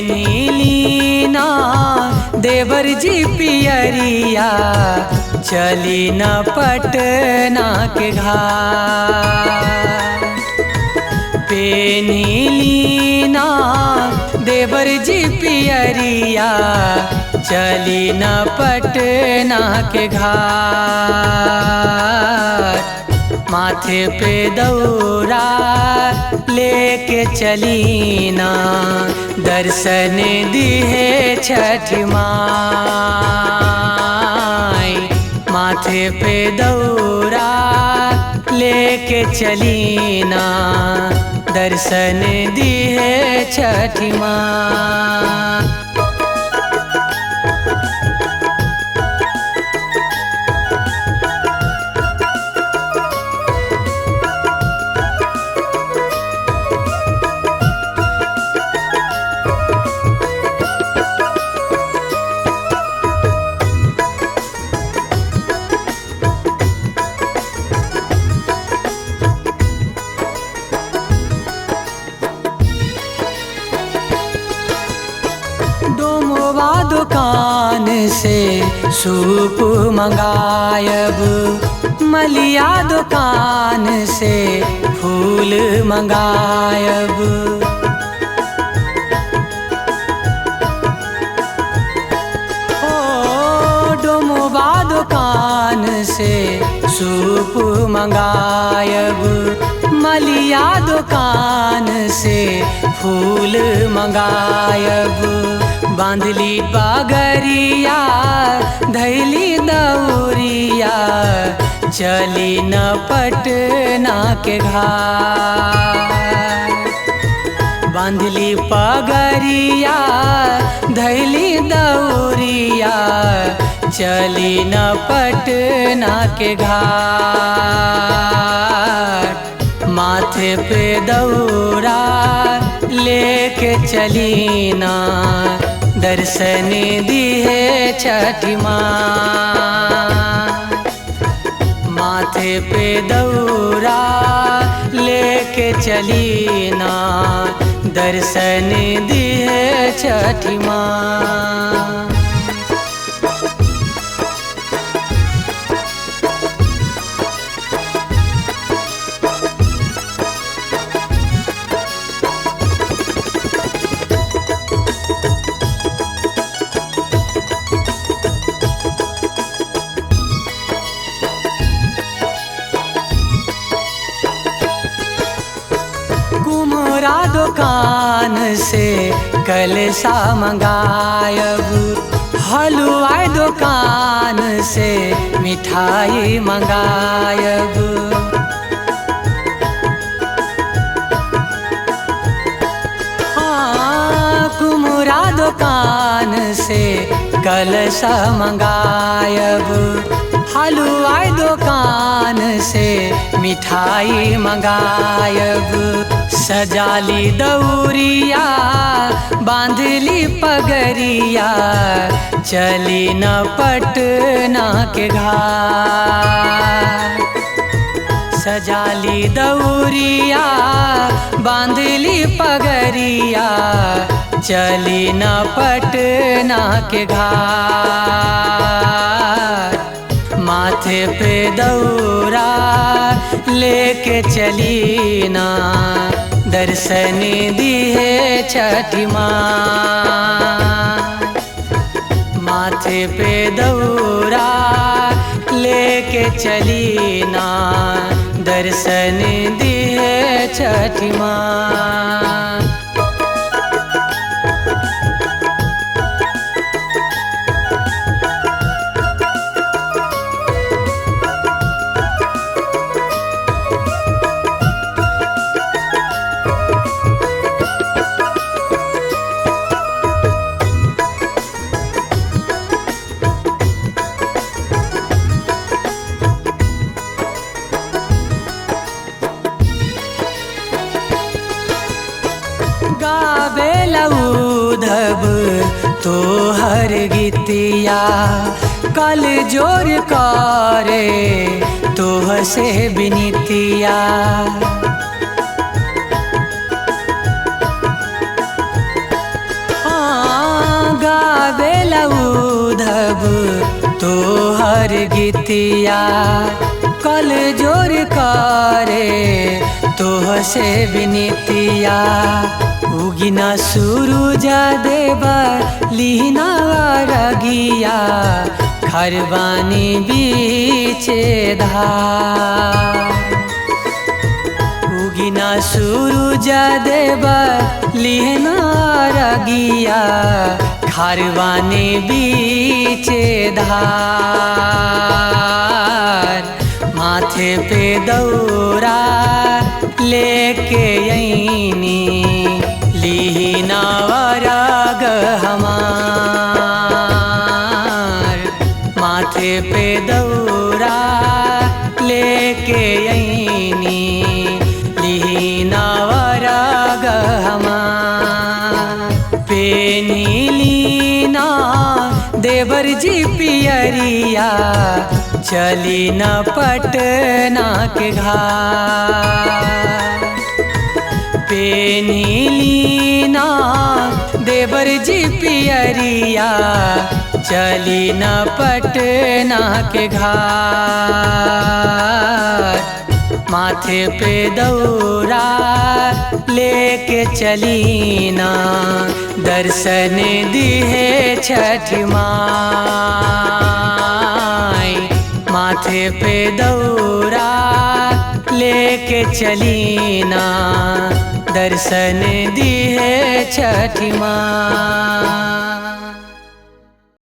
पेनीलीना देवर जी पियरिया चली न पटना के घाट। पेनीलीना देवर जी पियरिया चली न पटना के घाट। माथे पे दौरा लेके चलीना दर्शन दिहे छठी माई। माथे पे दौरा लेके चलीना दर्शन दिहे छठी माई। डोमवा दुकान से सूप मंगायब, मलिया दुकान से फूल मंगायब। ओ डोमवा दुकान से सूप मंगायब, मलिया दुकान से फूल मंगायब। बांधली पगरिया धैली दौरिया चली न पटना के घाट। बांधली पगरिया धैली दौरिया चली न पटना के घाट। माथे पे दौरा लेके चलीना दर्शन दिहे छठी माई। माथे पे दौरा लेके चलीना दर्शन दिहे छठी माई। कुम्हरा दुकान से कलसा मंगायब, हलवा दुकान से मिठाई मंगायब। हाँ कुम्हरा दुकान से कलसा मंगायब, हलवा दुकान से मिठाई मंगायब। सजाली दौरिया बांधली पगरिया चली न पटना के घाट। सजाली दौरिया बांधली पगरिया चली न पटना के घाट। माथे पे दौरा लेके चलीना दर्शन दिहे छठी माई। माथे पे दौरा लेके चलीना दर्शन दिहे छठी माई। गावेला उधब तोहर गीतिया कल जोर करे तोह से बिनीतिया। तोहर गीतिया कल जोर करे तोह से विनीतिया। उगिना सूरज देवा लीना रगिया खरबानी बीचे धार। उगिना सूरज देवा लीना रगिया खरबानी बीचे धार। माथे पे दौरा लेके अइनी लीना वरग हमार। माथे पे दौरा लेके अइनी लीना वरग हमार। पेनी लीना देवर जी पियरिया चली न पटना के घाट। पेनी लीना देवर जी पियरिया चली न पटना के घाट। माथे पे दौरा लेके चलीना दर्शन दिहे छठी माई। माथे पे दौरा लेके चलीना दर्शन दिहे छठी माई।